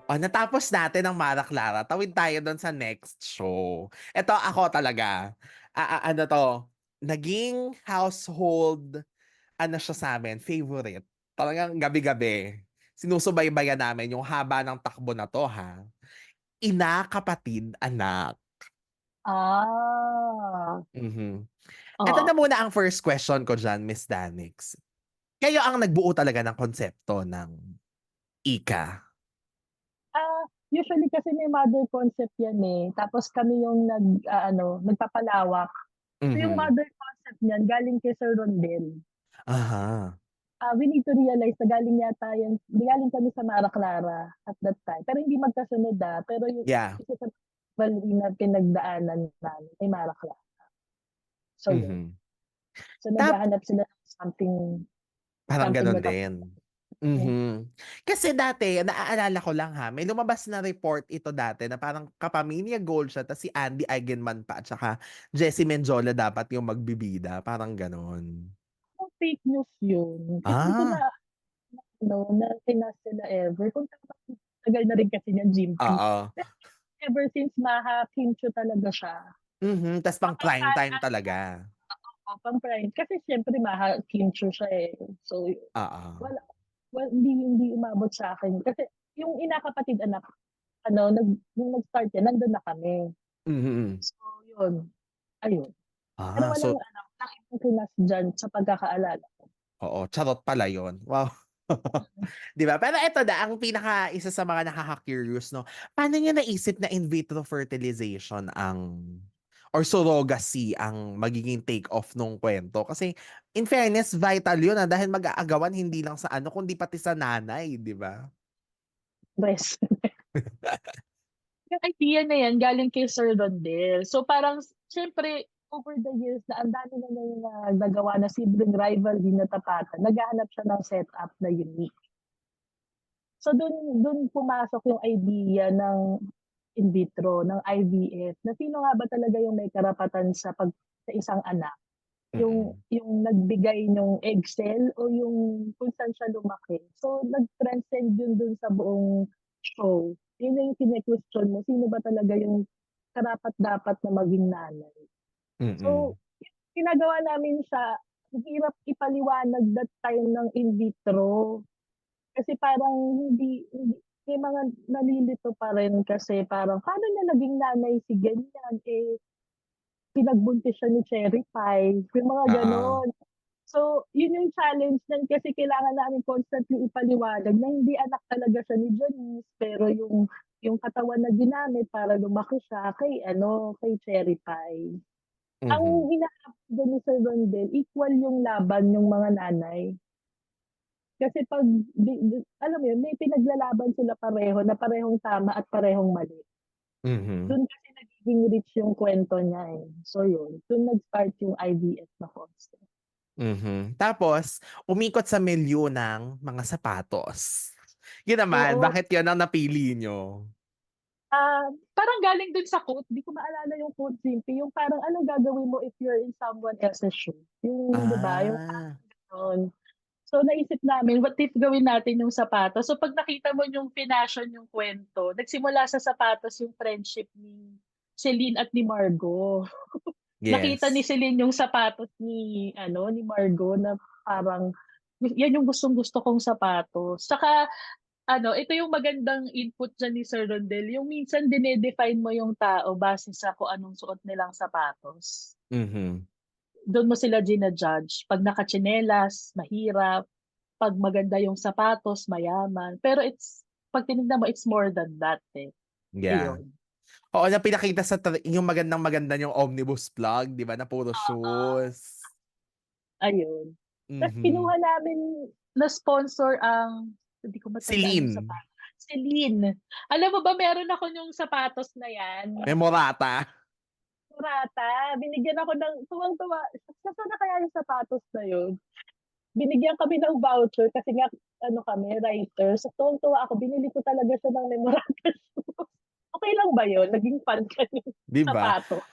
Natapos natin ang Mara Clara, tawid tayo dun sa next show. Eto ako talaga, ano 'to, naging household ano siya sa'min, favorite. Talagang gabi-gabi, sinusubaybayan namin yung haba ng takbo na 'to ha. Ina, Kapatid, Anak. Ah, Mhm. Eto oo. na muna ang first question ko diyan, Miss Danix. Kayo ang nagbuo talaga ng konsepto ng ika? Usually kasi may mother concept yan, eh, tapos kami yung nagpapalawak. So yung Mhm. mother concept niyan galing kay Sir Rondel. Aha. We need to realize na galing kami sa Mara Clara at that time, pero hindi magkasunod, pero yung Yeah. isa sa valley na pinagdaanan namin ay Mara Clara. So yun. Mhm. So Tap naghahanap sila ng something Parang something gano'n na din. hmm, Mhm. Kasi dati naaalala ko lang ha, may lumabas na report ito dati na parang kapamilya Gold siya tas si Andy Eigenman pa at saka Jessie Mendiola dapat yung magbibida, parang gano'n. fake news yun. Kasi di ko na Ah, ano, na tinas sila ever kung tagal na rin kasi niyan Gympie. oo. Pero ever since Maha Kimcho talaga siya. Mhm, tas pang prime time Mapagsabi talaga. pang-prime kasi siyempre Maha Kimcho siya, eh. So Oo. wala hindi umabot sa'kin kasi yung Ina-Kapatid, Anak nung nag-start yan nandun na kami. Mhm. So yun, ayun. Pero walang So walang ibang kinas diyan sa pagkakaalala ko. oo, charot pala yun. Wow. 'Di ba? Pero eto na ang isa sa mga nakaka-curious 'no, paano niyo naisip na in vitro fertilization ang or surrogacy ang magiging take off nung kwento? Kasi in fairness vital yun, dahil mag-aagawan hindi lang sa ano kundi pati sa nanay, 'di ba? Rest. Yung idea na yan galing kay Sir Rondel. So parang siyempre over the years na ang dami na niyang nagawa na sibling rivalry na tapatan, naghahanap siya ng setup na unique. So dun pumasok yung idea ng in vitro, ng IVF, na sino nga ba talaga yung may karapatan sa isang anak, yung Mm. nagbigay nung egg cell o yung kung saan siya lumaki. So nag-transcend yun dun sa buong show. Yun na yung kine-question mo, sino ba talaga yung karapat-dapat na maging nanay. Mm. So ginagawa namin siya, ang hirap ipaliwanag that time ng in vitro. Kasi parang hindi may mga nalilito pa rin kasi parang paano niya naging nanay si ganyan, eh, pinagbuntis siya ni Cherry Pie, yung mga Oo. gano'n. So, yun yung challenge niyan kasi kailangan namin constantly ipaliwanag na hindi anak talaga siya ni Janice, pero yung katawan na ginamit para lumaki siya kay Cherry Pie. Ang Mhm. hinahanap din ni Sir Rondel, equal yung laban yung mga nanay. Kasi 'pag di alam mo yun, may pinaglalaban sila pareho na parehong tama at parehong mali. Mhm. Dun kasi nagiging rich yung kwento niya, eh. So yun, dun nag-start yung IVF na concept. Mhm. Tapos umikot sa melyo ng mga sapatos. Yun naman, Oo, bakit yun ang napili niyo? parang galing dun sa quote, di ko maalala yung quote simple, yung parang anong gagawin mo if you're in someone else's shoe? Yung 'di ba, yung Ah. parang gano'n. So naisip namin, what if gawin natin yung sapatos? So 'pag nakita mo yung finashion yung kwento, nagsimula sa sapatos yung friendship ni Celine at ni Margo. Nakita ni Yes. Celine yung sapatos ni Margo na parang yan yung gustong-gusto kong sapatos. Saka ito yung magandang input diyan ni Sir Rondel, yung minsan dine-define mo yung tao base sa kung anong suot nilang sapatos. Mhm. Dun mo sila judge 'pag nakatsinelas, mahirap, 'pag maganda yung sapatos, mayaman. Pero 'pag tinignan mo, it's more than that, eh, Yeah. iyon. Oo, na pinakita sa yung magandang-maganda niyong omnibus vlog, 'di ba, na puro Oo, shoes. ayun. Tas Mhm. kinuha namin na sponsor ang hindi ko matandaan yung Celine, Celine. Alam mo ba meron ako yung sapatos na yan, Memorata. Murata. Binigyan ako ng tuwang-tuwa, nasaan na kaya yung sapatos na yun? Binigyan kami ng voucher kasi nga kami writers. So tuwang-tuwa ako, binili ko talaga siya ng Memorata shoes. Okey lang ba yun? Naging fan ka ng 'Di ba? sapatos?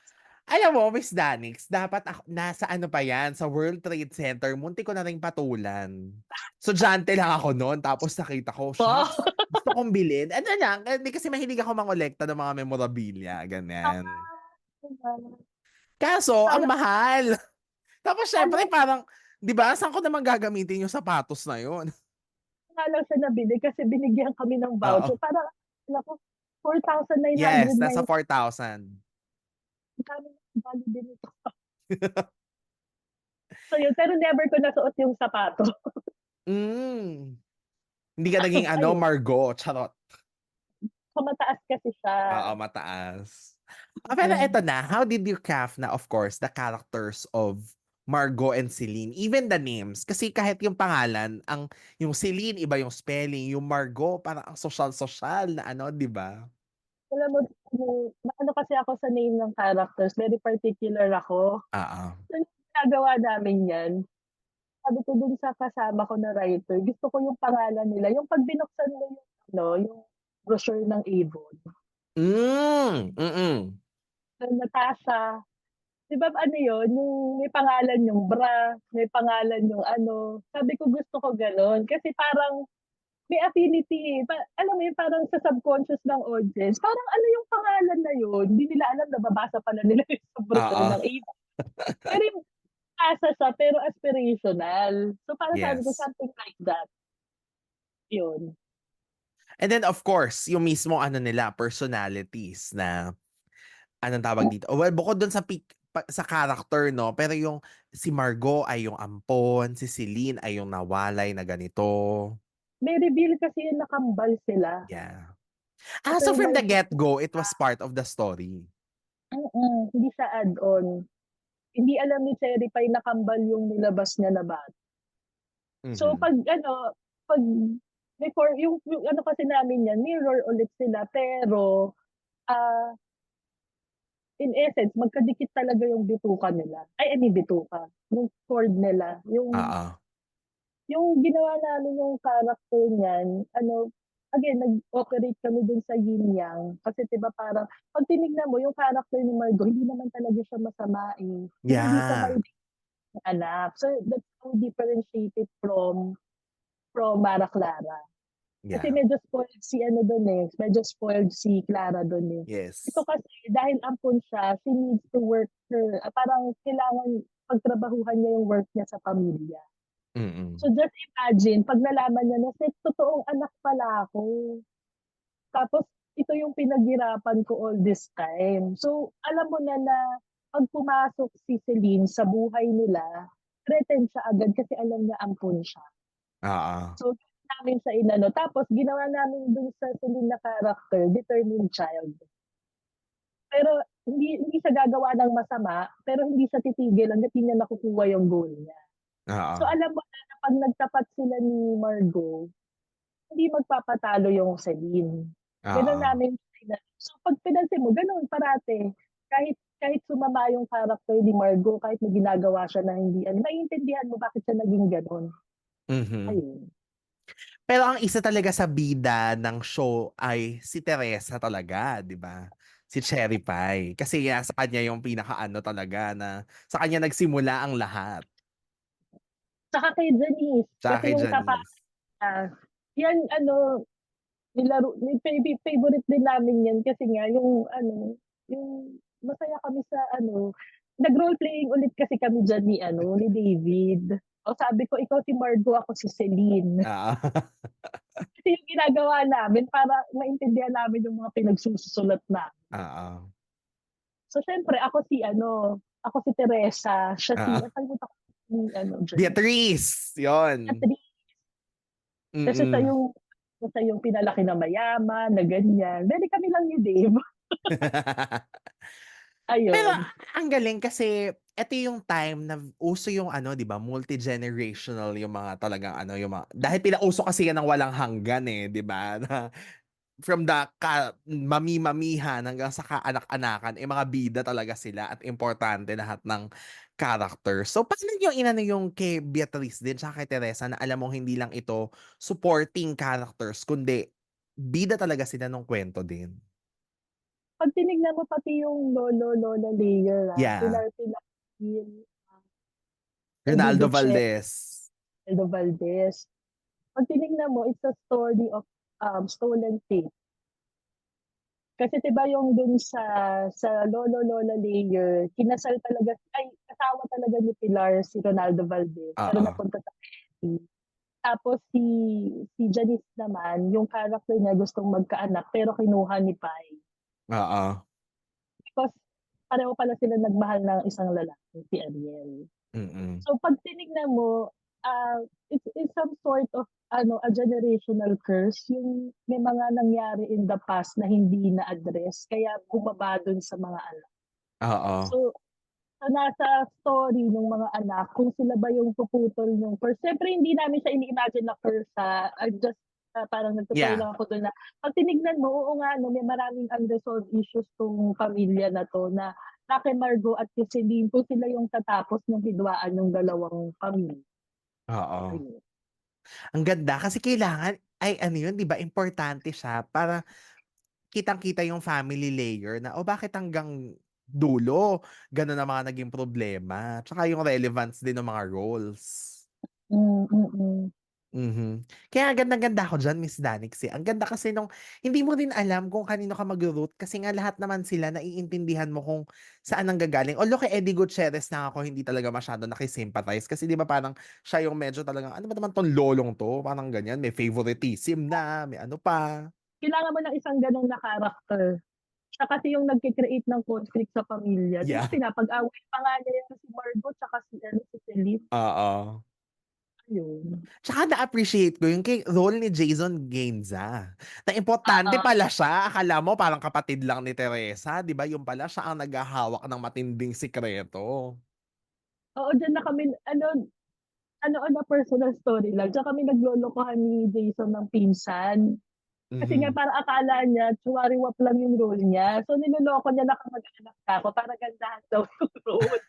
Alam mo, Miss Danix, dapat nasa ano pa 'yan, sa World Trade Center, muntik ko na ring patulan. Estudyante lang ako no'n tapos nakita ko, Oh, shocks, gusto gusto kong bilhin. Ano lang, hindi kasi mahilig ako mangolekta ng mga memorabilia, ganyan. Kaso, ang Parang mahal. Tapos syempre ano, parang, 'di ba, saan ko naman gagamitin yung sapatos na yun? nga lang siya nabili kasi binigyan kami ng Oo. voucher. Parang, naku, Yes, nasa 4,909. 4,000. Ang dami ng value din ito. So yun, pero never ko nasuot yung sapato. Hmm. Hindi ka naging ano, Ayun, Margot, charot. so mataas kasi siya. Oo, mataas. Pero Mm. eto na, how did you craft na, of course, the characters of Margot and Celine, even the names? Kasi kahit yung pangalan, yung Celine, iba yung spelling, yung Margot, parang ang social-social na ano, di ba? Alam mo, ano kasi ako sa name ng characters, very particular ako. Oo. So yung ginagawa namin yan, sabi ko dun sa kasama ko na writer, gusto ko yung pangalan nila. Yung 'pag binuksan mo yung ano, yung brochure ng Avon, Mm. na Natasha, 'di ba ano yun, yung may pangalan yung bra, may pangalan yung ano, sabi ko gusto ko gano'n. Kasi parang may affinity, alam mo yun, parang sa subconscious ng audience, parang ano yung pangalan na yun, hindi nila alam, nababasa pala nila yun sa brochure Oo. ng Avon. Pero yung asa siya, pero aspirational. So parang sabi ko Yes. something like that, yun. And then, of course, yung mismo ano nila, personalities na anong tawag dito? Oh, well, bukod dun sa character, no? Pero yung si Margot ay yung ampon, si Celine ay yung nawalay na ganito. May reveal kasi yun na kambal sila. Yeah. So from Eternal the flame get-go, it siya. was part of the story. Hindi siya add-on. Hindi alam ni Cherry Pie na kambal yung nilabas niya na bata. So Mhm. 'pag ano, 'pag before yung ano kasi namin yan, mirror ulit sila pero, ah, in essence magkadikit talaga yung bituka nila. Ay, I mean bituka, yung chord nila, Oo. yung ginawa namin yung character niyan ano, again nag-operate kami dun sa yin yang kasi 'di ba parang 'pag tinignan mo yung character ni Margot hindi naman talaga siya masama, eh. Yung hindi siya Yeah. kaibigang anak. So that's how differentiated from Mara Clara. Kasi Yeah. medyo spoiled si ano dun, eh, medyo spoiled si Clara dun, eh. Ito Yes. kasi dahil ampon siya, she needs to work parang kailangan pagtrabahuhan niya yung work niya sa pamilya. Mm. So just imagine 'pag nalaman niya na totoong anak pala ako, tapos ito yung pinaghirapan ko all this time. So alam mo na na 'pag pumasok si Celine sa buhay nila, threatened siya agad kasi alam niya ampon siya. Oo. So namin siya inano, tapos ginawa namin dun sa Celine na character, determined child. Pero hindi hindi siya gagawa ng masama, pero hindi siya titigil hangga't di niya nakukuha yung goal niya. So Oo. alam mo na na 'pag nagtapat sila ni Margot, hindi magpapatalo yung Celine. Gano'n Oo. namin pinano. So 'pag pinansin mo gano'n parate, kahit kahit sumama yung character ni Margot, kahit may ginagawa siya na hindi ano, maiintindihan mo bakit siya naging gano'n, Mhm. ayun. Pero ang isa talaga sa bida ng show ay si Teresa talaga, 'di ba? Si Cherry Pie. Kasi nga sa kanya yung pinakaano talaga na sa kanya nagsimula ang lahat. Tsaka kay Janice, Tsaka kasi kay yung Janice. niya, yan ano, favorite din namin yan kasi nga yung ano, yung masaya kami sa ano, nag-role-playing ulit kasi kami diyan ni ano, ni David. O sabi ko, "Ikaw si Margot, ako si Celine." Oo. Kasi yung ginagawa namin para maintindihan namin yung mga pinagsusulat namin. Oo. So siyempre ako si Teresa, siya si Oo. nakalimutan ko si ano diyan, Beatrice, yon. Catherine. Kasi Mm. siya yung pinalaki na mayaman, na ganyan. Then kami lang ni Dave, Pero ayun. ang galing kasi eto yung time na uso yung ano, 'di ba, multi-generational yung mga talagang ano, yung mga dahil pinauso kasi yan ng walang hanggan, eh, 'di ba, na from the mami-mamihan hanggang sa kaanak-anakan, eh, mga bida talaga sila at importante lahat ng character. So, paano niyo inano yung kay Beatrice din tsaka kay Teresa na alam mong hindi lang ito supporting characters kundi bida talaga sila nung kwento din? 'Pag tinignan mo pati yung lola layer, Yeah, Pilar Gil, Andy Ronaldo Gutierrez, Valdez. Aldo Valdez. 'Pag tinignan mo, it's a story of Stolen Fate. Kasi 'di ba yung dun sa lolo-lola layer, kinasal talaga ay asawa talaga ni Pilar si Ronaldo Valdez, pero Oo. napunta sa Italy. Tapos si Janice naman, yung character niya gustong magkaanak pero kinuha ni Pai. Oo. Because pareho pala sila nagmahal ng isang lalaki, si Ariel. Mm. So 'pag tinignan mo, it's some sort of ano, a generational curse, yung may mga nangyari in the past na hindi na-address kaya bumaba dun sa mga anak. Oo. So, nasa story nung mga anak kung sila ba yung puputol nung curse. Siyempre hindi namin siya ini-imagine na curse, I'm just, parang nagtutuloy Yeah. lang ako dun na 'pag tinignan mo, oo nga 'no, may maraming unresolved issues 'tong pamilya na 'to na kay Margo at kay Celine kung sila yung tatapos ng hidwaan ng dalawang pamilya, Oo. ayun. Ang ganda kasi kailangan ay ano yun 'di ba importante siya para kitang-kita yung family layer na, o bakit hanggang dulo gano'n ang mga naging problema, tsaka yung relevance din ng mga roles. Mm. Mhm. Kaya gandang-ganda ako diyan, Miss Danix, eh. Ang ganda kasi nung hindi mo rin alam kung kanino ka magro-root kasi nga lahat naman sila naiintindihan mo kung saan nanggagaling. Although kay Eddie Gutierrez lang ako hindi talaga masyado naki-sympathize kasi 'di ba parang siya yung medyo talagang, "Ano ba naman 'tong lolong 'to?" Parang ganyan, may favoritism na, may ano pa. Kailangan mo ng isang gano'n na character. Siya kasi yung nagke-create ng conflict sa pamilya. 'Di ba Yeah, pinapag-away pa nga niya yan si Margot tsaka si ano, si Celine, oo. ayun. Tsaka na-appreciate ko yung role ni Jason Gainza, na importante Oo, pala siya. Akala mo parang kapatid lang ni Teresa, 'di ba, yung pala siya ang naghahawak ng matinding sikreto. oo diyan na kami ano ano on a personal story lang, diyan kami naglolokohan ni Jason ng pinsan. Kasi nga Mhm. parang akala niya tsuwariwap lang yung role niya. So niloloko niya na kamag-anak ako para gandahan daw yung role.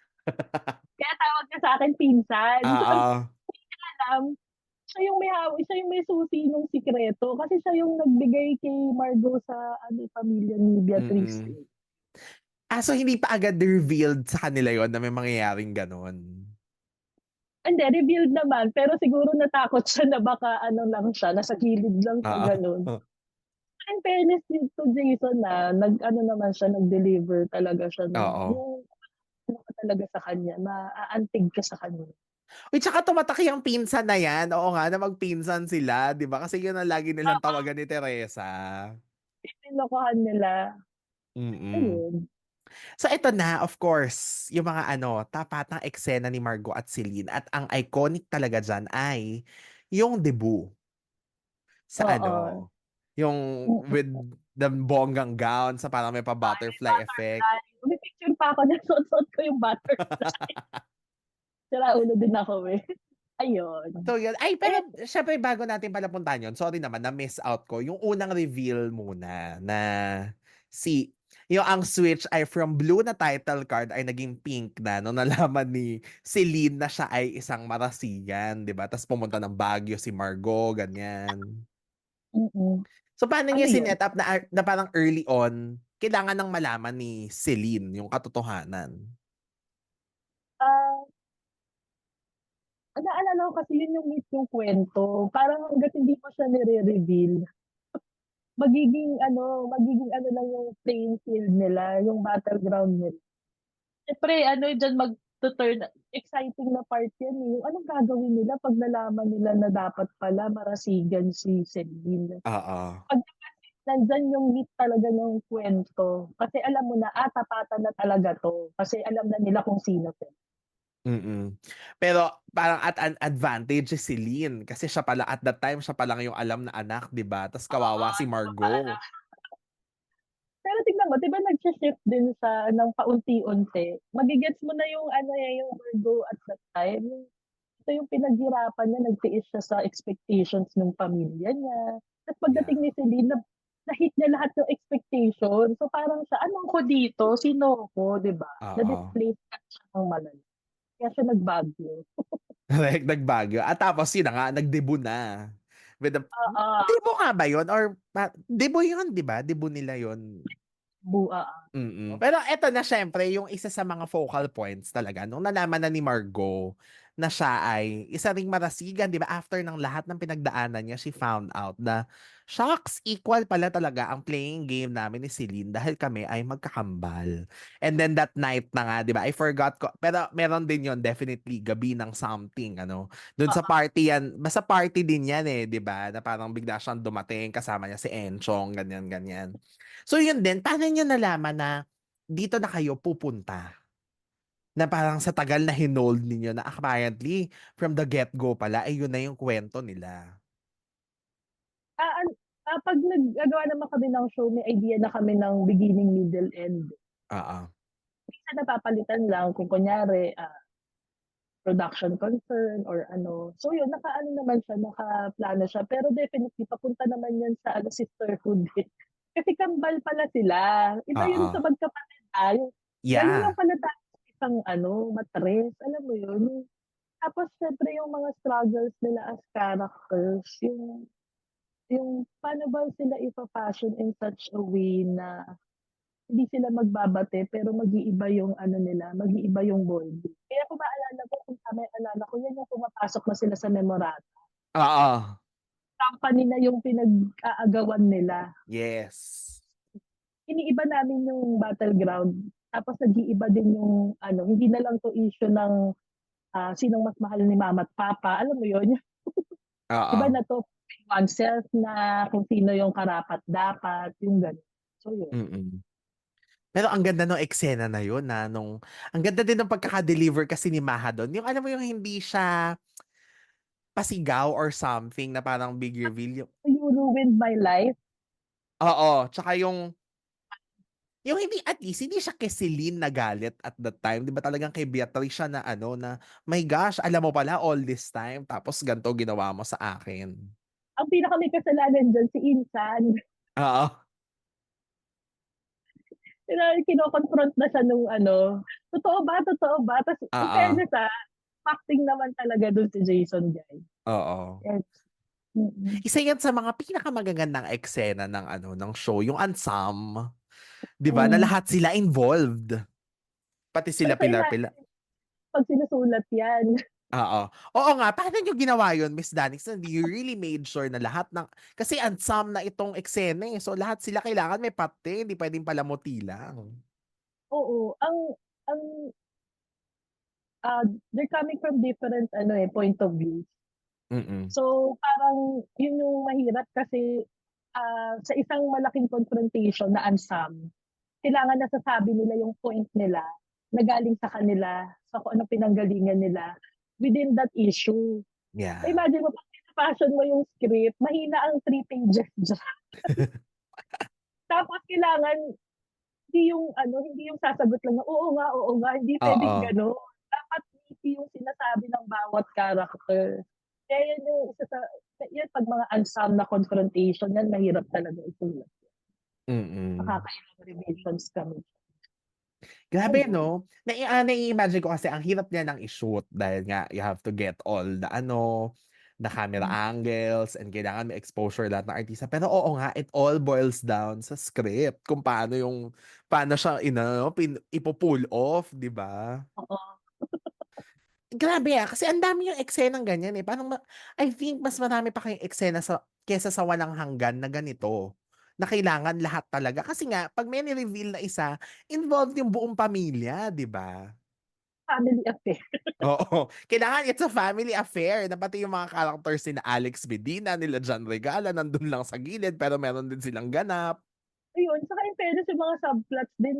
Kaya tawag niya sa'kin pinsan. So ang Oo. di niya alam, siya yung may susi nung sikreto kasi siya yung nagbigay kay Margo sa ano, pamilya ni Beatrice, Mm. eh. So hindi pa agad revealed sa kanila yon na may mangyayaring gano'n? Hindi, revealed naman pero siguro natakot siya na baka ano lang siya, nasa gilid lang siya, gano'n. Oo. In fairness din to Jason, nag-ano naman siya, nag-deliver talaga siya nung Oo. ano ka talaga sa kanya, maaantig ka sa kanya. Uy, tsaka tumatak yang pinsan na yan, oo nga, na magpinsan sila, 'di ba? Kasi yun ang lagi nilang Oo, tawagan ni Teresa. nilokohan nila, Mm. ayun. So eto na, of course, yung mga ano, tapatang eksena ni Margo at Celine at ang iconic talaga diyan ay yung debut sa Oo, ano, yung mm. with the bonggang gown sa parang may May pa-butterfly effect. butterfly, may picture pa ako niyan, suot-suot ko yung butterfly. Sira ulo din ako, eh. Ayun. So yun, ay Eh, pero siyempre bago natin palapuntahan yun, sorry naman na-miss out ko yung unang reveal muna na si yung ang switch ay from blue na title card ay naging pink na nung nalaman ni Celine na siya ay isang Marasigan, 'di ba? Ta's pumunta ng Baguio si Margo, ganyan. mm. So paano Ano niya yun, sinet up na parang early on, kailangan ng malaman ni Celine yung katotohanan? ah, naalala ko kasi yun yung mismong kwento, parang hangga't hindi mo siya nire-reveal, magiging ano lang yung playing field nila, yung battleground nila. Siyempre ano diyan magtu-turn exciting na part yan, eh, yung anong gagawin nila 'pag nalaman nila na dapat pala Marasigan si Celine. Oo. 'Pag nandiyan yung meat talaga ng kwento, kasi alam mo na, tapatan na talaga 'to, kasi alam na nila kung sino sila. Mm. Pero parang at an advantage si Celine kasi siya pala at that time siya pa lang yung alam na anak, 'di ba? Tas Oo, kawawa si di ba parang Margo. pero tignan mo, 'di ba nagshi-shift din siya ng paunti-unti. Mage-gets mo na yung ano, yung Virgo at that time. Ito yung pinaghirapan niya, nagtiis siya sa expectations ng pamilya niya. Tapos Yeah, pagdating ni Celine na-hit niya lahat ng expectation. So parang siya, "Ano ko dito? Sino ako?" 'Di ba? oo. Na-displace siya ng malala. Kaya siya nag-Baguio. Like nag-Baguio at tapos yun na nga nag-debut na with the Oo, debut nga ba yun or debut yun, 'di ba? Debut nila yun. bua. Pero eto na siyempre yung isa sa mga focal points talaga nung nalaman na ni Margot na siya ay isa ring marasigan, 'di ba? After ng lahat ng pinagdaanan niya, she found out na, shocks, equal pala talaga ang playing game namin ni Celine dahil kami ay magkakambal. And then that night na nga, 'di ba? I forgot ko, pero meron din yon definitely gabi ng something ano. Doon sa party yan, basta party din yan eh, 'di ba? Na parang bigla siyang dumating kasama niya si Enchong, ganyan ganyan. So yun din, paano niyo nalaman na dito na kayo pupunta? Na parang sa tagal na hinold ninyo na apparently from the get-go pala ay yun na yung kwento nila. 'Pag naggagawa naman kami ng show may idea na kami ng beginning, middle, end. Oo. Minsan napapalitan lang kung kunyari, production concern or ano. So yun, nakaano naman siya, nakaplano siya. Pero definitely papunta naman yan sa ano, sisterhood eh. Kasi kambal pala sila. Iba yun Oo. sa magkapatid, yung galing lang Yeah. pala tayo sa isang ano, matres. Alam mo yun? Tapos siyempre yung mga struggles nila as characters, yung paano ba sila ipa-fashion in such a way na hindi sila magbabate pero mag-iiba yung ano nila, mag-iiba yung bonding. Kaya kung maalala ko, kung tama yung alala ko, yan yung pumapasok na sila sa Memorata. Oo. Company na yung pinag-aagawan nila. Yes. Iniiba namin yung battleground. Tapos nag-iiba din yung ano, hindi na lang 'to issue ng, sinong mas mahal ni mama at papa, alam mo yun? Oo. Iba na 'to oneself na kung sino yung karapat-dapat, yung gano'n. So yun. Mm. Pero ang ganda nung eksena na yun na nung ang ganda din ng pagkaka-deliver kasi ni Maha dun. Yung alam mo yung hindi siya pasigaw or something na parang big reveal. You ruined my life. Oo, tsaka yung hindi at least hindi siya kay Celine nagalit at that time, 'di ba talagang kay Beatrice siya na ano na, "My gosh, alam mo pala all this time tapos gan'to ginawa mo sa akin." Ang pinaka may kasalanan diyan si Insan. Oo, Kino-confront na siya nung ano, "Totoo ba, totoo ba?" Tas in oo, fairness, acting naman talaga dun si Jason Diay. oo. Yes, mm. Isa 'yan sa mga pinakamagagandang eksena ng ano, ng show, yung Ansam, 'di ba, na Hmm, lahat sila involved, pati sila so Pilar Pilar. imagine 'pag sinusulat 'yan. Oo. Oo nga, paano niyo ginawa yun, Miss Danix, na you really made sure na lahat ng kasi Ansam na itong eksena, eh, so lahat sila kailangan may parte, hindi puwedeng palamuti lang. Oo, ang, they're coming from different ano, point of view. Mm. So, parang yun yung mahirap kasi, sa isang malaking confrontation na ansam, kailangan nasasabi nila yung point nila na galing sa kanila, sa kung anong pinanggalingan nila within that issue. So, Yeah. imagine mo 'pag pinapassion mo yung script, mahina ang 3 pages diyan. Tapos kailangan hindi yung sasagot lang na, oo nga, hindi puwedeng Oo. gano'n. Dapat meaty yung sinasabi ng bawat character. Kaya yan yung isa sa yan 'pag mga ensemble na confrontation, yan mahirap talaga isulat. Mm. Nakakailang revisions kami. Grabe Ayun, 'no? Nai-imagine ko kasi ang hirap niya ng i-shoot dahil nga you have to get all the ano, the camera hmm, angles and kailangan may exposure lahat ng artista. Pero oo nga, it all boils down sa script kung paano siya ipo-pull off, 'di ba? oo. Grabe, kasi ang dami yung eksenang ganyan, eh. I think mas marami pa kayong eksena kaysa sa Walang Hanggan na ganito, na kailangan lahat talaga. Kasi nga 'pag may ni-reveal na isa, involved yung buong pamilya, 'di ba? Family affair. Oo, kailangan it's a family affair na pati yung mga characters nila Alex Medina, nila John Regala nandun lang sa gilid pero meron din silang ganap. Ayun, saka in fairness yung mga subplots din,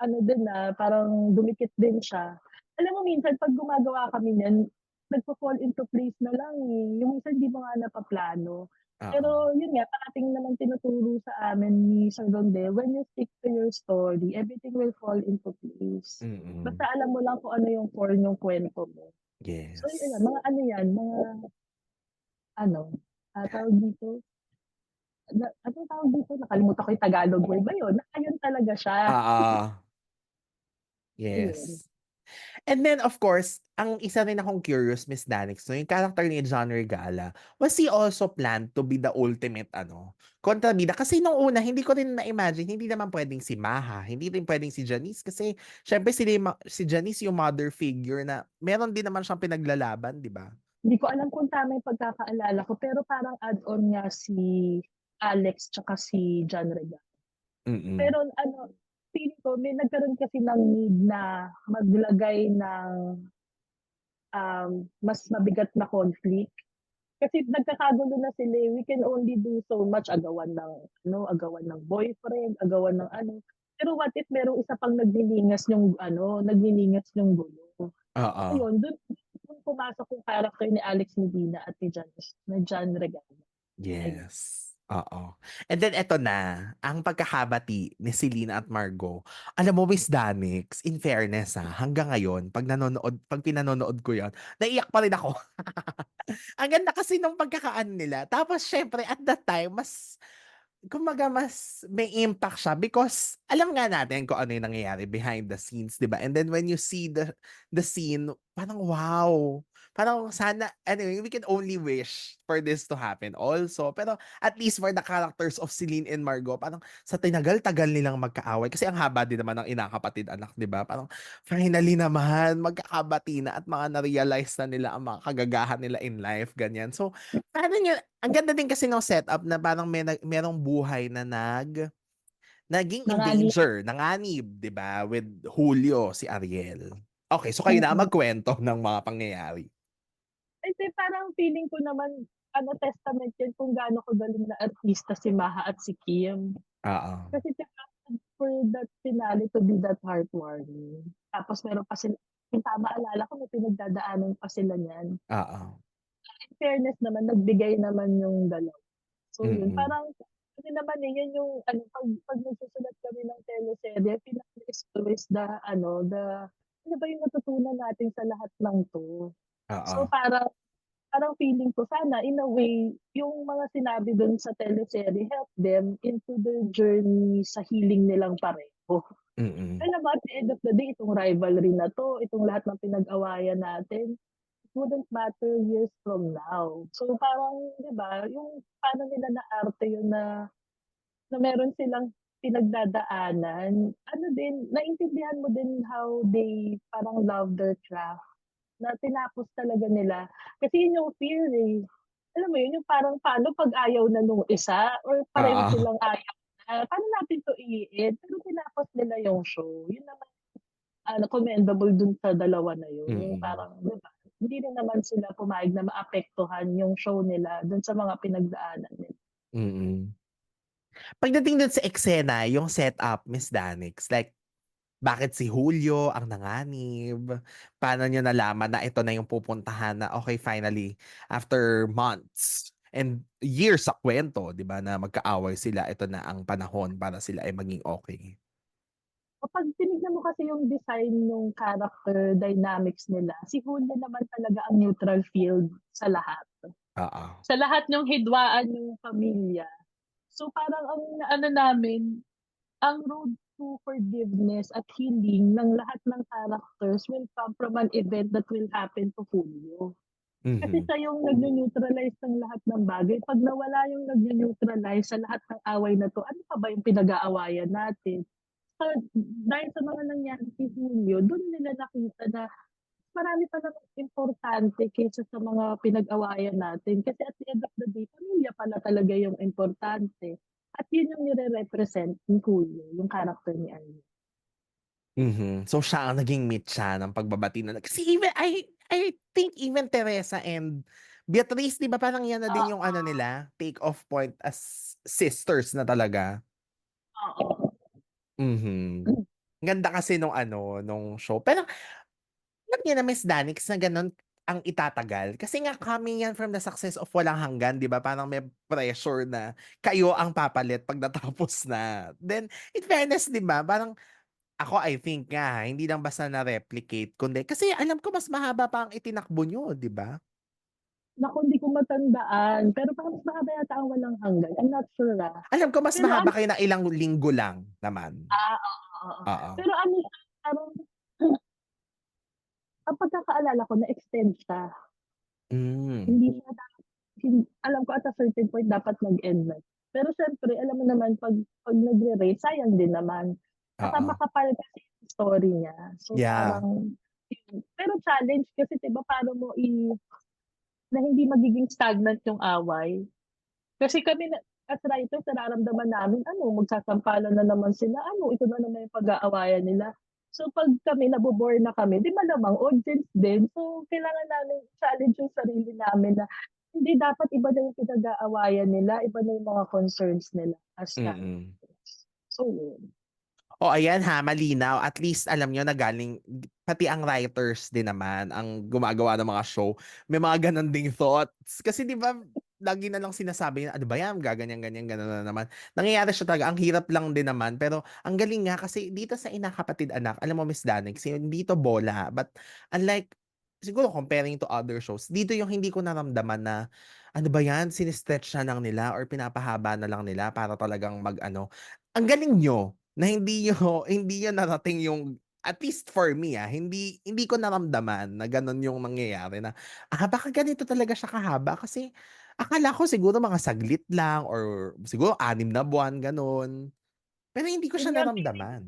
ano din, parang dumikit din siya. Alam mo minsan 'pag gumagawa kami niyan, nagfa-fall into place na lang, eh. Yung minsan di mo nga napaplano. Oo, Pero yun nga, parating naman tinuturo sa amin ni Sir Rondel, when you stick to your story, everything will fall into place. mm. Basta alam mo lang kung ano yung core nung kwento mo. So yun, Yes. mga ano yan, mga ano, tawag dito, anong tawag dito? Nakalimutan ko yung Tagalog word ba yun? Ayun talaga siya. Oo, Ayun. yes. And then, of course, ang isa rin akong curious, Miss Danix, no, yung character ni John Regala, was he also planned to be the ultimate, kontrabida? Kasi nung una, hindi ko rin na-imagine, hindi naman pwedeng si Maha, hindi rin pwedeng si Janice, kasi syempre si Janice yung mother figure na meron din naman siyang pinaglalaban, di ba? Hindi ko alam kung tama yung pagkakaalala ko, pero parang add-on niya si Alex tsaka si John Regal. Mm-mm. Pero ano, feeling ko may nagkaroon kasi ng need na maglagay ng mas mabigat na conflict. Kasi nagkakagulo na sila eh. We can only do so much, agawan ng agawan ng boyfriend, agawan ng ano. Pero what if merong isa pang naglilingas yung gulo. Oo. Ayun, dun pumasok yung character ni Alex Medina at ni John Regalo. Ayun. Yes. Oo. And then eto na, ang pagkakabati ni Selena at Margot. Alam mo, Miss Danix, in fairness hanggang ngayon, pag pinanonood ko yon, naiyak pa rin ako. Ang ganda kasi nung pagkakaan nila. Tapos syempre, at that time, kumbaga mas may impact siya because alam nga natin kung ano yung nangyayari behind the scenes, 'di ba? And then when you see the scene, parang wow. Parang sana anyway, we can only wish for this to happen also. Pero at least for the characters of Celine and Margot, parang sa tinagal-tagal nilang magkaaway kasi ang haba din naman ng inakapatid anak, 'di ba? Parang finally naman magkakabati na at mga na-realize na nila ang mga kagagahan nila in life, ganyan. So, paano niya ang ganda din kasi ng setup na parang merong buhay na naging in Nanganib. danger, nanganib, 'di ba, with Julio, si Ariel. Okay, so kayo na Mm. magkwento ng mga pangyayari. Kasi parang feeling ko naman, testament yan kung gaano kagaling na artista si Maha at si Kim. Oo, Kasi for that finale to be that heartwarming. Tapos meron pa sila, kung tama alala ko, may pinagdadaanan pa sila niyan. oo, In fairness naman, nagbigay naman yung dalawa. So yun, mm, parang, kasi naman yan yung, pag nagsusulat kami ng teleserye, finale is always ano ba yung natutunan natin sa lahat ng to? oo, So parang feeling ko sana in a way, yung mga sinabi dun sa teleserye help them into their journey sa healing nilang pareho. mm, Alam mo, at the end of the day, itong rivalry na 'to, itong lahat ng pinag-awayan natin, it wouldn't matter years from now. So parang 'di ba, yung paano nila naarte yun na meron silang pinagdadaanan, ano din, naintindihan mo din how they parang love their craft. Na tinapos talaga nila. Kasi yun yung fear, eh. Alam mo yun, yung parang paano 'pag ayaw na nung isa or pareho oo, silang ayaw na, paano natin 'to i-e-end? Pero tinapos nila yung show. Yun naman, commendable dun sa dalawa na yun, yung mm, parang 'di ba, hindi rin naman sila pumayag na maapektuhan yung show nila dun sa mga pinagdaanan nila. mm. Pagdating dun sa eksena, yung setup, Miss Danix, like bakit si Julio ang nanganib? Paano niyo nalaman na ito na yung pupuntahan na, okay, finally, after months and years sa kwento, 'di ba, na magkaaway sila, ito na ang panahon para sila ay maging okay. Kapag tinignan mo kasi yung design nung character dynamics nila, si Julio naman talaga ang neutral field sa lahat. Oo. Sa lahat niyong hidwaan yung pamilya. So parang ang ano namin, ang road to forgiveness at healing ng lahat ng characters will come from an event that will happen to Julio. Kasi Mhm. siya yung nagne-neutralize ng lahat ng bagay. 'Pag nawala yung nagne-neutralize sa lahat ng away na 'to, ano pa ba yung pinag-aawayan natin? So, dahil sa mga nangyari kay Julio, dun nila nakita na marami pa namang importante kaysa sa mga pinag-awayan natin. Kasi at the end of the day, pamilya pala talaga yung importante. At yun yung nire-represent ni Julio, yung character ni Arnie. Mhm. So siya ang naging meet siya ng pagbabati na kasi even I think even Teresa and Beatrice, 'di ba parang yan na din yung ano nila, take off point as sisters na talaga? Oo. Mhm. Ganda kasi nung show. Pero alam niyo na, Miss Danix, na gano'n ang itatagal? Kasi nga coming yan from the success of Walang Hanggan, 'di ba? Parang may pressure na kayo ang papalit 'pag natapos na. Then in fairness, 'di ba, parang ako I think nga hindi lang basta na-replicate kundi kasi alam ko mas mahaba pa ang itinakbo niyo, 'di ba? Naku, hindi ko matandaan, pero parang mas mahaba yata ang Walang Hanggan, I'm not sure, Alam ko mas Pero mahaba ano, kayo ng ilang linggo lang naman. oo, oo. Oo. Pero ano siya, parang pagkakaalala ko na-extend siya. Hmm. Hindi siya alam ko at a certain point dapat mag-end na. Pero siyempre alam mo naman 'pag nagre-rate sayang din naman. Saka Oo. makapal kasi yung story niya. So Yeah. parang pero challenge kasi 'di ba paano mo na hindi magiging stagnant yung away. Kasi kami na as writers nararamdaman namin ano magsasampalan na naman sila, ano ito na naman yung pag-aawayan nila. So 'pag kami nabo-bore na kami, 'di malamang audience din. So kailangan namin challenge yung sarili namin na hindi dapat iba na yung pinag-aawayan nila, iba na yung mga concerns nila as Mm. characters. So yun. Oh, ayan ha, malinaw. At least alam niyo na galing pati ang writers din naman ang gumagawa ng mga show. May mga gano'n ding thoughts. Kasi 'di ba, lagi na lang sinasabi na, "Ano ba 'yan, gaganyan, ganyan, gano'n na naman." Nangyayari siya talaga. Ang hirap lang din naman. Pero ang galing nga kasi dito sa Ina Kapatid Anak, alam mo Miss Danig, kasi hindi 'to bola. But unlike siguro comparing to other shows, dito yung hindi ko naramdaman na, ano ba 'yan, sini-stretch na lang nila or pinapahaba na lang nila para talagang mag-ano. Ang galing niyo na hindi niyo hindi niyo narating yung at least for me, hindi hindi ko naramdaman na gano'n yung nangyayari na, baka ganito talaga siya kahaba kasi akala ko siguro mga saglit lang or siguro 6 na buwan, gano'n. Pero hindi ko Yun siya nga naramdaman.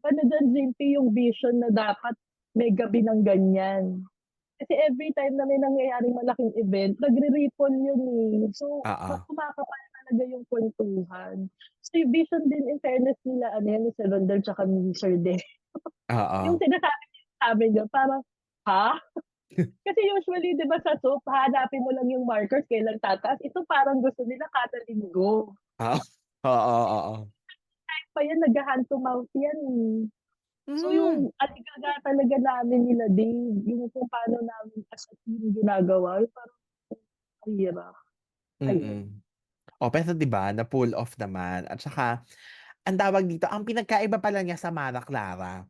ano diyan JP yung vision na dapat may gabi ng ganyan. Kasi every time na may nangyayaring malaking event, nagre-ripon yun, eh. So, Oo, kumakapal talaga yung kwentuhan. So, yung vision din in fairness nila ano yan, ni Sir Rondel tsaka ni Sir De. oo. Yung sinasabi nila sa'min yun parang, ha? Kasi usually 'di ba sa soap hahanapin mo lang yung markers kailan tataas, ito parang gusto nila kada linggo. Oo, oo, oo. Kahit pa yan nagha-hand to mouth yan, eh. So, Hmm, yung aligaga talaga namin nila Dave, yung kung paano namin as a team ginagawa, yung parang ang hirap, ayun. mm. Oh, pero 'di ba na-pull off naman at saka ang tawag dito, ang pinagkaiba pala niya sa Mara Clara,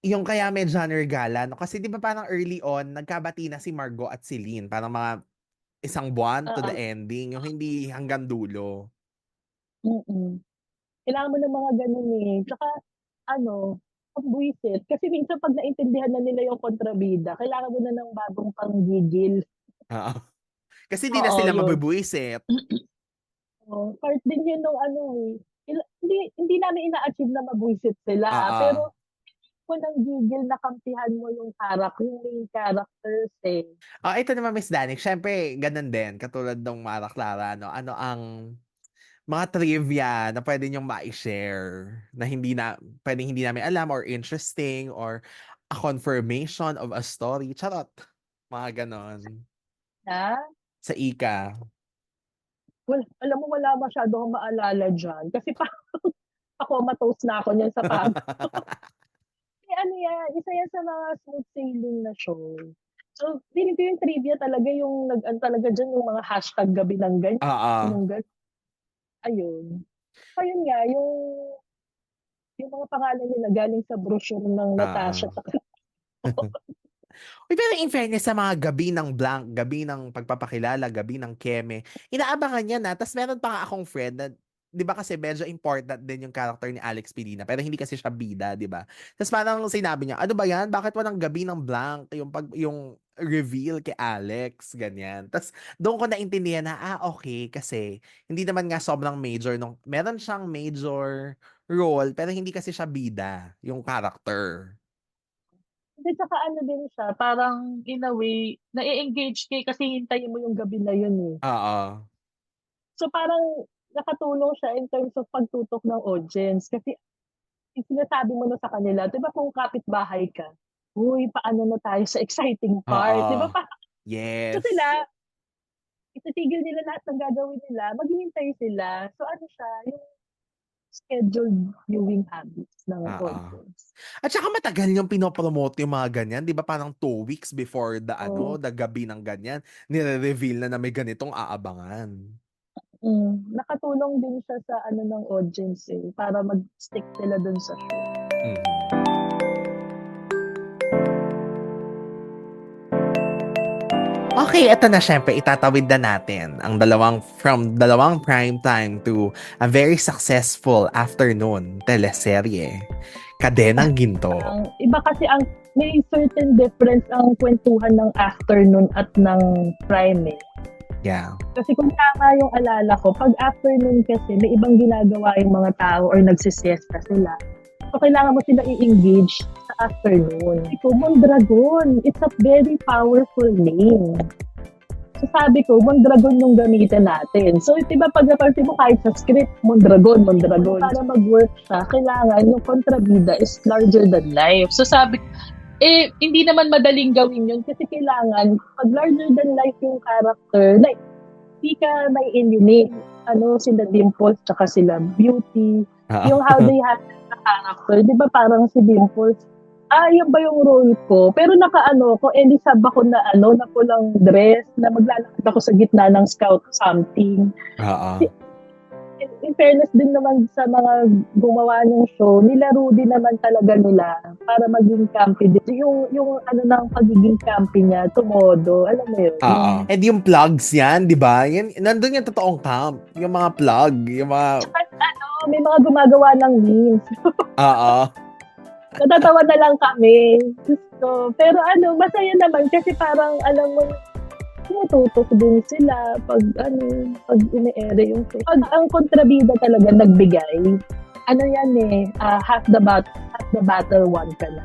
yung kaya may genre gala 'no, kasi 'di ba parang early on nagkabati na si Margo at si Lynn, parang mga 1 buwan to the Oo, ending, yung hindi hanggang dulo. mm. Kailangan mo ng mga gano'n, eh, tsaka ano, pambwisit kasi minsan 'pag naintindihan na nila yung kontrabida kailangan mo na ng bagong panggigil. Oo, kasi hindi na Oo, sila yun. mabubuwisit. Oo, part din yun nung ano, eh, hindi namin ina-achieve na mabwisit sila, Oo. pero mo ng gigil na kampihan mo yung main characters, eh. Oh, ito naman Miss Danik, siyempre gano'n din katulad nung Mara Clara 'no, ano ang mga trivia na puwede niyong mai-share na puwedeng hindi namin alam or interesting or a confirmation of a story, charot. Mga gano'n. Na Sa ika. alam mo wala masyado akong maalala diyan kasi parang na-comatose na ako niyan sa pagod. Eh, ano yan, isa yan sa mga smooth sailing na show. So, feeling ko yung trivia talaga yung nag-ano talaga diyan yung mga hashtag gabi ng ganyan, Oo. yung ayun. Ayun nga, yung mga pangalan nila galing sa brochure ng Natasha Oo. tsaka Uy, pero in fairness sa mga gabi ng blank, gabi ng pagpapakilala, gabi ng keme, inaabangan yan, ta's meron pa nga akong friend na 'di ba kasi medyo important din yung character ni Alex Pilina pero hindi kasi siya bida, 'di ba? Ta's parang sinabi niya, "Ano ba 'yan? Bakit walang gabi ng blank?" Yung reveal kay Alex, ganyan. Ta's do'n ko naintindihan na, okey kasi hindi naman nga sobrang major nung meron siyang major role pero hindi kasi siya bida, yung character. hindi tsaka ano din siya, parang in a way na-e-engage ka, eh, kasi hintayin mo yung gabi na yun, eh. Oo. So, parang nakatulong siya in terms of pagtutok ng audience kasi sinasabi mo na sa kanila 'di ba kung kapitbahay ka, "Uy, paano na tayo sa exciting part?" 'Di ba Oo. parang so Yes. sila ititigil nila lahat ng gagawin nila, maghihintay sila. So ano siya, yung scheduled viewing habits ng Oo. audience. At saka matagal niyong pino-promote yung mga ganyan, 'di ba parang 2 weeks before Oo, the gabi ng ganyan, nire-reveal na may ganitong aabangan. nakatulong din siya sa ano ng audience, eh, para mag-stick sila dun sa show. Mhm. Okey, eto na siyempre itatawid na natin ang dalawang prime time to a very successful afternoon teleserye. Kadenang ginto. Iba kasi may certain difference ang kwentuhan ng afternoon at ng prime eh. Yeah. Kasi kung tama yung alala ko, pag afternoon kasi may ibang ginagawa yung mga tao or nagsisiesta sila. So, kailangan mo sila i-engage sa afternoon. Iko, Mondragon, it's a very powerful name. So, sabi ko, Mondragon yung gamitin natin. So, diba pag napansin mo kahit sa script, Mondragon. Para mag-work siya, kailangan yung kontrabida is larger than life. So, sabi hindi naman madaling gawin yun kasi kailangan, pag larger than life yung character, like, di ka may eliminate, sila Dimples, tsaka sila Beauty, yung how they handle the character, di ba parang si Dimples, yan ba yung role ko? Pero ko, Elizab ako na na pulang dress, na maglalakad ako sa gitna ng scout something. In fairness din naman sa mga gumawa ng show, nilaro din naman talaga nila para maging campy din. Yung ng pagiging campy niya, tumodo, alam mo yun. And yung plugs yan, di ba? Nandun yung totoong camp. Yung mga plug, yung mga... may mga gumagawa ng memes. Natatawa na lang kami. So, pero masaya naman kasi parang alam mo, tumututok din sila pag ine-ere yung show. Pag ang kontrabida talaga nagbigay, half the battle won ka na.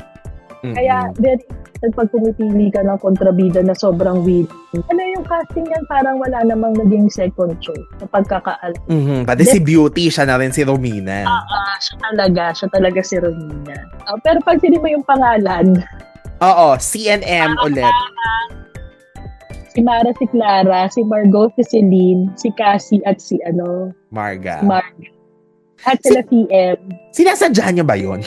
Kaya very pag pumipili ka ng kontrabida na sobrang willing. Yung casting yan parang wala namang naging second choice sa pagkakaalam. Pati si Beauty, siya na rin si Romina. Siya talaga si Romina. Pero pag sinin mo yung pangalan. CNM ulit. Si Mara, si Clara, si Margot, si Celine, si Cassie, at si Marga. At sila CM. Sinasadyahan niyo ba yun?